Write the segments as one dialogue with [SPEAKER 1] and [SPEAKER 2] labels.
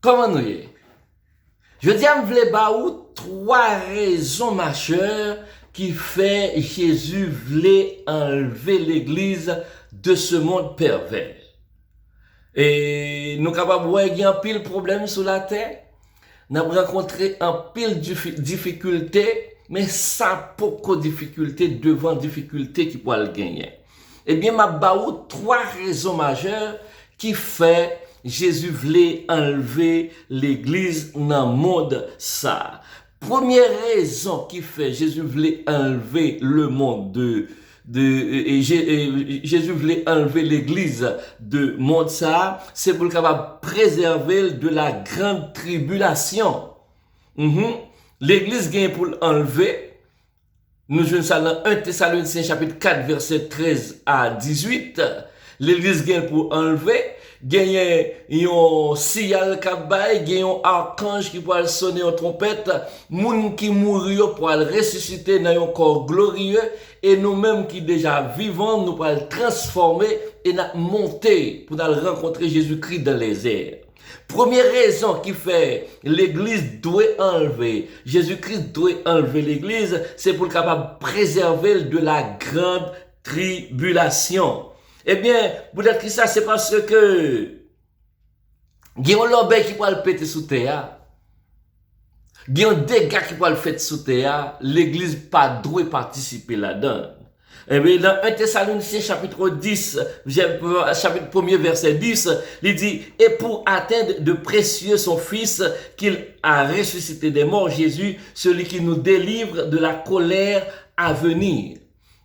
[SPEAKER 1] Comment nous y est? Je dis à m'vle trois raisons majeures qui fait Jésus voulait enlever l'église de ce monde pervers. Et nous capables de voir qu'il y a un pile problème sur la terre. Nous avons rencontré un pile difficulté, mais ça beaucoup de difficulté devant difficulté qui pourra le gagner. Eh bien, m'a baou trois raisons majeures qui fait Jésus voulait enlever l'église dans le monde ça. Première raison qui fait Jésus voulait enlever le monde Jésus voulait enlever l'église de monde ça, c'est pour le capable préserver de la grande tribulation. L'église gagne pour l'enlever. Nous jouons ça dans 1 Thessaloniciens chapitre 4 verset 13 à 18. L'église gagne pour enlever. Gagne un signal qui baille, gagne un archange qui pourra sonner en trompette, moun qui mourit pour ressusciter dans un corps glorieux, et nous-mêmes qui déjà vivons, nous pourrons le transformer et monter pour aller rencontrer Jésus-Christ dans les airs. Première raison qui fait l'église doit enlever, Jésus-Christ doit enlever l'église, c'est pour le capable préserver de la grande tribulation. Eh bien, peut-être que ça, c'est parce que il y a un lobby qui peut le péter sous terre. Il y a un dégât qui peut le faire sous terre. L'église pas doit participer là-dedans. Eh bien, dans 1 Thessaloniciens chapitre 10, chapitre 1er verset 10, il dit, et pour atteindre de précieux son fils qu'il a ressuscité des morts, Jésus, celui qui nous délivre de la colère à venir.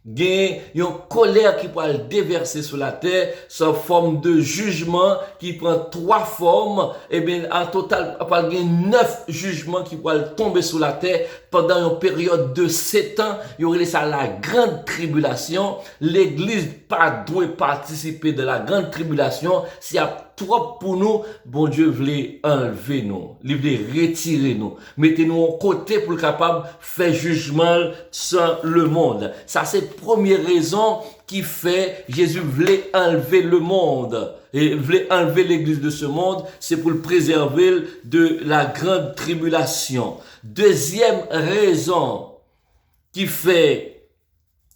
[SPEAKER 1] Il y a une colère qui peut le déverser sur la terre, sous forme de jugement qui prend trois formes. Et bien, en total, il y a 9 jugements qui peuvent tomber sur la terre pendant une période de 7 ans. Il y aurait ça la grande tribulation. L'église pas doit participer de la grande tribulation. S'il y a trop pour nous, bon Dieu voulait enlever nous, il voulait retirer nous, mettez-nous au côté pour le capable faire jugement sur le monde. Ça c'est première raison qui fait Jésus voulait enlever le monde et voulait enlever l'église de ce monde, c'est pour le préserver de la grande tribulation. Deuxième raison qui fait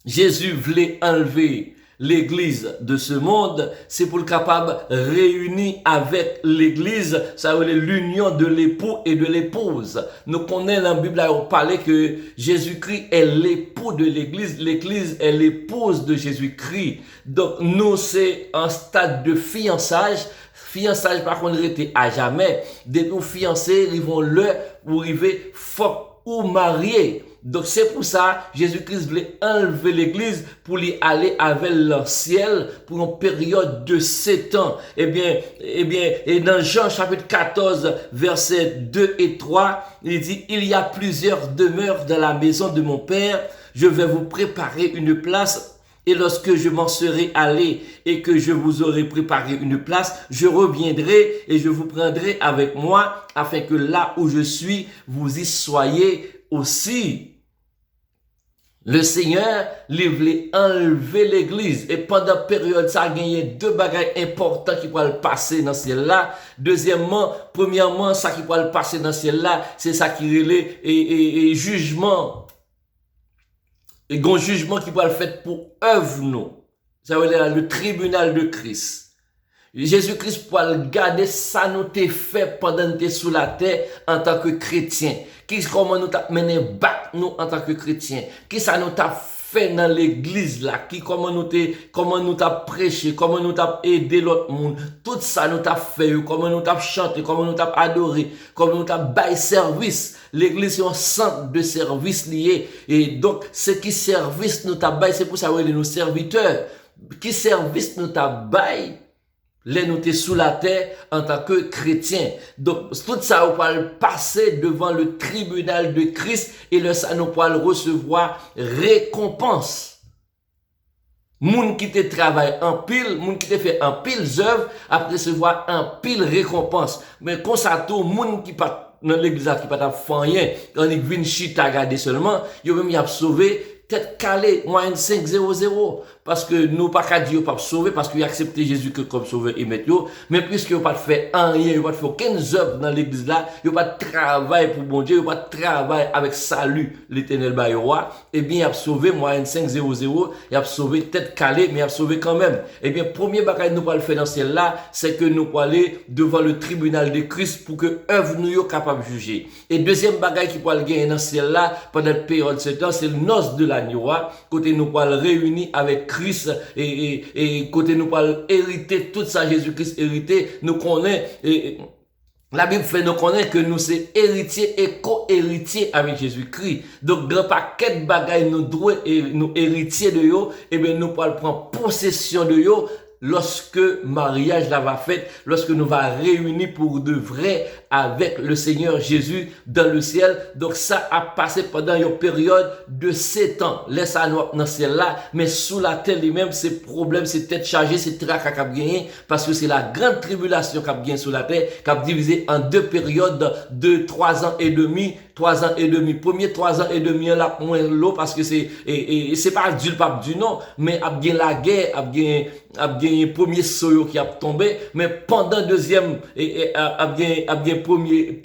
[SPEAKER 1] Jésus voulait enlever l'église de ce monde, c'est pour le capable réunir avec l'église, ça veut dire l'union de l'époux et de l'épouse. Nous connaissons dans la Bible, on parlait que Jésus-Christ est l'époux de l'église, l'église est l'épouse de Jésus-Christ. Donc nous, c'est un stade de fiançage. Fiançage, par contre, était à jamais. Dès nous fiancés, ils vont l'heure où arriver fort ou mariés. Donc c'est pour ça Jésus-Christ voulait enlever l'église pour lui aller avec le ciel pour une période de 7 ans. Eh bien, et dans Jean chapitre 14 versets 2 et 3, il dit, il y a plusieurs demeures dans la maison de mon Père, je vais vous préparer une place. Et lorsque je m'en serai allé et que je vous aurai préparé une place, je reviendrai et je vous prendrai avec moi afin que là où je suis, vous y soyez aussi. Le Seigneur, il voulait enlever l'église. Et pendant la période, ça a gagné 2 bagages importants qui pourraient passer dans ce ciel-là. Deuxièmement, premièrement, ça qui pourrait passer dans ce ciel-là, c'est ça qui relève et jugement. Et un jugement qui pourrait le faire pour œuvre nous. Ça veut dire le tribunal de Christ. Jésus-Christ pour garder ça nous t'est fait pendant que sous la terre en tant que chrétien. Comment nous t'a mené battre nous en tant que chrétien? Qui ça nous t'a fait dans l'église là? Comment nous t'a prêché? Comment nous t'a aidé l'autre monde? Tout ça nous t'a fait. Comment nous t'a chanté? Comment nous t'a adoré? Comment nous t'a bail service? L'église est un centre de service lié. Et donc, ce qui service nous t'a bail, c'est pour ça que nous serviteurs. Qui service nous t'a bail? Les nous sous la terre en tant que chrétiens. Donc, tout ça, on va passer devant le tribunal de Christ et le ça, nous pourrons recevoir récompense. Moun qui te travaille en pile, moun qui te fait en pile œuvre, après recevoir en pile récompense. Mais quand ça tout, moun qui pas dans l'église qui pas fait rien, quand il vient chita garder seulement, il même y a sauvé tête calée, moyenne 500, parce que nous pas qu'à dire pas sauver, parce qu'il a accepté Jésus que comme sauveur et maître, mais puisque il pas fait rien, il pas fait aucune œuvre dans l'église là, il pas de travail pour bon Dieu, il pas de travail avec salut l'éternel roi, eh bien il a sauvé moyenne 500, il a sauvé tête calée, mais il a sauvé quand même. Eh bien premier bagage nous pas le faire dans celle là, c'est que nous pas aller devant le tribunal de Christ pour que œuvre nous yo capable de juger. Et deuxième bagage qui peut le gagner dans celle là pendant cette période de ce temps, c'est le noce de l'agneau, côté nous pas le réunir avec Christ et côté nous pas hériter tout ça Jésus-Christ hérité, nous connaît la Bible fait nous connaître que nous sommes héritiers et co-héritiers avec Jésus-Christ. Donc, grand paquet de bagailles nous doit et nous héritiers de yo, et bien nous pourrons prendre possession de yo lorsque mariage la va fait, lorsque nous va réunir pour de vrai avec le Seigneur Jésus dans le ciel. Donc ça a passé pendant une période de 7 ans. Laisse à nous dans le ciel là, mais sous la terre lui-même, c'est problème, c'est tête chargée, c'est trac à gagner, parce que c'est la grande tribulation qui a gagné sous la terre, qui a divisé en 2 périodes de 3 ans et demi. 3 ans et demi. Premier 3 ans et demi, là, moins l'eau, parce que c'est pas du pape du non, mais a bien la guerre, a bien premier soyo qui a tombé, mais pendant deuxième, a bien premier,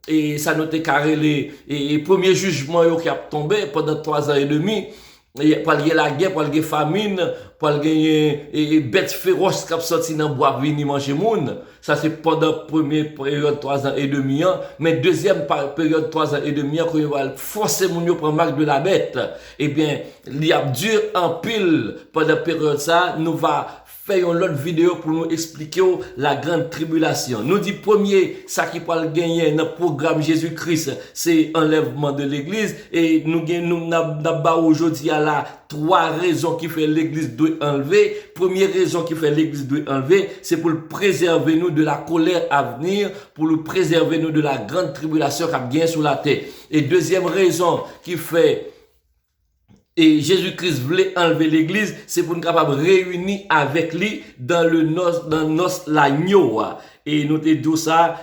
[SPEAKER 1] et ça notait carré les premier jugement qui a tombé pendant 3 ans et demi. Pour gagner la guerre, pour gagner famine, pour gagner bêtes féroces qui ont sorti dans le bois venir manger moun. Ça c'est pendant première période 3 ans et demi. Mais deuxième période 3 ans et demi, quand il va forcer moun yo prendre marque de la bête, eh bien, il y a dur en pile pendant période ça, nous va faire une autre vidéo pour nous expliquer la grande tribulation. Nous dit premier, ça qui peut gagner dans le programme Jésus-Christ, c'est enlèvement de l'église. Et nous n'avons aujourd'hui à la 3 raisons qui fait l'église doit enlever. Première raison qui fait l'église doit enlever, c'est pour le préserver nous de la colère à venir, pour le préserver nous de la grande tribulation qui vient sur la terre. Et deuxième raison qui fait et Jésus-Christ voulait enlever l'église, c'est pour nous capables de réunir avec lui dans le noce l'agneau. Et nous te dit ça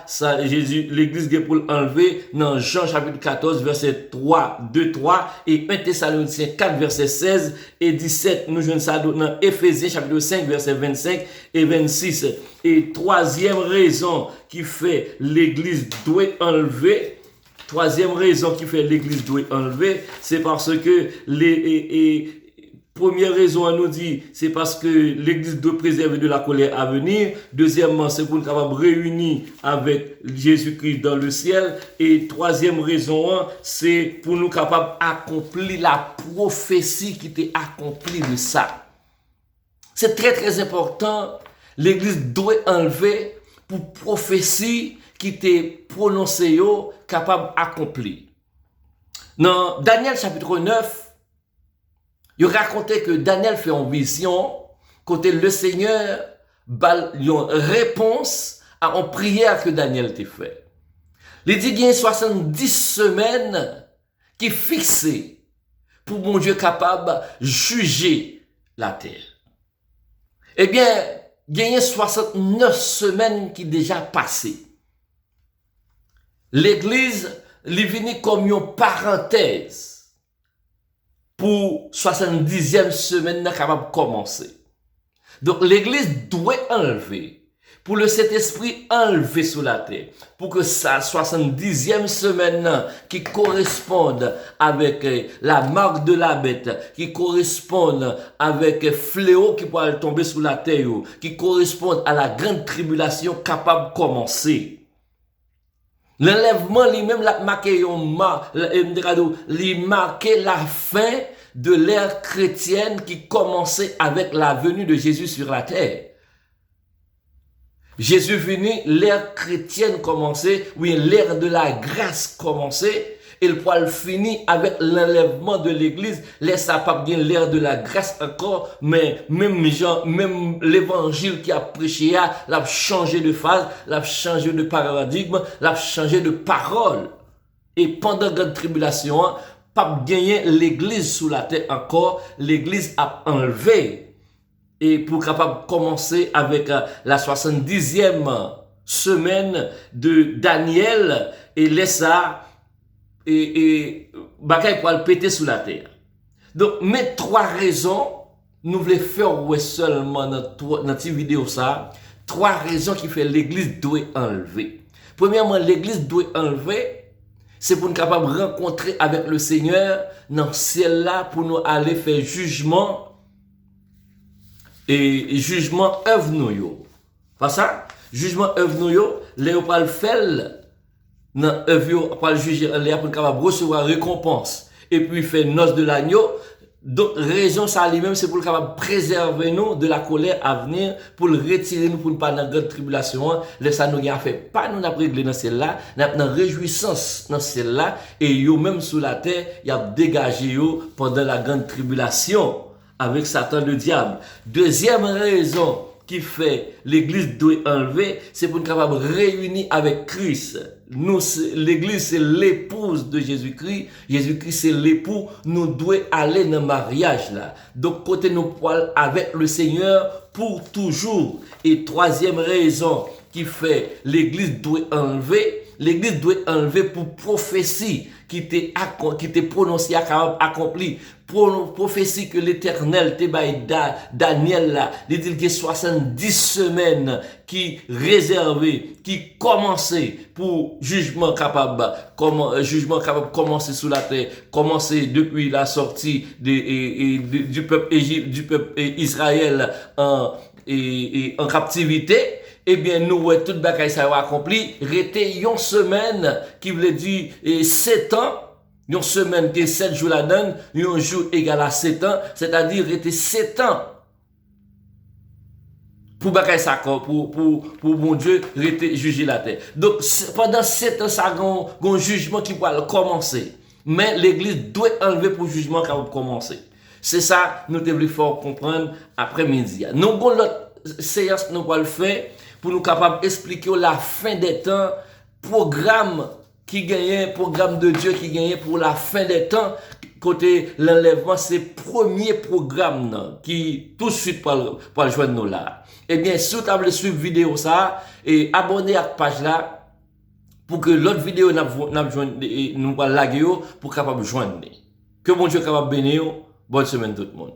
[SPEAKER 1] Jésus, l'église est pour l'enlever dans Jean chapitre 14, verset 3, 2, 3 et 1 Thessaloniciens 4, verset 16 et 17. Nous jouons ça dans Éphésiens chapitre 5, verset 25 et 26. Et troisième raison qui fait l'église doit enlever, troisième raison qui fait l'église doit enlever, c'est parce que première raison, on nous dit, c'est parce que l'église doit préserver de la colère à venir. Deuxièmement, c'est pour nous capables réunir avec Jésus-Christ dans le ciel. Et troisième raison, c'est pour nous capables d'accomplir la prophétie qui était accomplie de ça. C'est très très important. L'église doit enlever pour prophétie qui était prononcée, capable d'accomplir. Dans Daniel chapitre 9, il racontait que Daniel fait une vision, côté le Seigneur, une réponse à une prière que Daniel t'a fait. Il dit qu'il y a 70 semaines qui fixées pour mon Dieu capable de juger la terre. Eh bien, il y a 69 semaines qui déjà passées. L'église, il est venu comme une parenthèse pour 70e semaine capable de commencer. Donc l'église doit enlever, pour le Saint-Esprit enlever sous la terre, pour que sa 70e semaine qui corresponde avec la marque de la bête, qui corresponde avec fléau qui pourrait tomber sous la terre, qui corresponde à la grande tribulation capable de commencer. L'enlèvement lui-même l'a marqué la fin de l'ère chrétienne qui commençait avec la venue de Jésus sur la terre. Jésus venu, l'ère chrétienne commençait, oui, l'ère de la grâce commençait, et le poil fini avec l'enlèvement de l'église, laisse pas bien l'ère de la grâce encore, mais même l'évangile qui a prêché, l'a changé de phase, l'a changé de paradigme, l'a changé de parole. Et pendant la tribulation, pas gagner l'église sous la terre encore, l'église a enlevé. Et pour capable commencer avec la 70e semaine de Daniel, et laisse ça, et bagaille pour le péter sous la terre. Donc, mais trois raisons, nous voulons faire ouais seulement dans cette vidéo ça, trois raisons qui fait l'église doit enlever. Premièrement, l'église doit enlever, c'est pour nous capable de rencontrer avec le Seigneur dans ciel là pour nous aller faire jugement et jugement œuvre nous yo. Pas ça? Jugement œuvre nous yo, les on va le faire dans œuvre yo, pour le juger en l'air pour nous capable recevoir récompense et puis faire noce de l'agneau. Donc, raison ça lui-même, c'est pour le capable préserver nous de la colère à venir, pour le retirer nous pour ne pas dans la grande tribulation. Laisse ça nous a fait pas nous n'a réglé dans celle-là, n'a dans réjouissance dans celle-là, et yo même sous la terre, y a dégagé yo pendant la grande tribulation avec Satan le diable. Deuxième raison qui fait l'église doit enlever, c'est pour nous capable réunir avec Christ. Nous, l'église, c'est l'épouse de Jésus-Christ. Jésus-Christ, c'est l'époux. Nous devons aller dans le mariage là. Donc, côté nous poils avec le Seigneur pour toujours. Et troisième raison qui fait l'église doit enlever, l'église doit enlever pour prophétie qui était prononcée, accomplie. Prophétie que l'Éternel te baille Daniel là, il dit qu'il y a 70 semaines qui réservé, qui commençait pour jugement capable commencer sous la terre, commencer depuis la sortie du peuple Israël en captivité. Eh bien, nous, tout le bagage ça a accompli, rete une semaine qui voulait dire 7 ans. Une semaine qui est 7 jours la donne, un jour égal à 7 ans, c'est-à-dire rester 7 ans. Pour bagay ça, pour mon Dieu, rester juger la terre. Donc, pendant 7 ans, ça a un jugement qui va commencer. Mais l'église doit enlever pour le jugement qui va commencer. C'est ça, nous devons fort comprendre après-midi. Nous avons l'autre séance, nous allons le faire pour nous capables d'expliquer la fin des temps, programme de Dieu qui gagne pour la fin des temps. Côté l'enlèvement, c'est premier programme qui tout de suite pour le joindre nous là. Eh bien, si vous voulez suivre vidéo ça, et abonnez à la page là, pour que l'autre vidéo nous va laguer pour capable joindre. Que mon Dieu capable bénir. Bonne semaine tout le monde.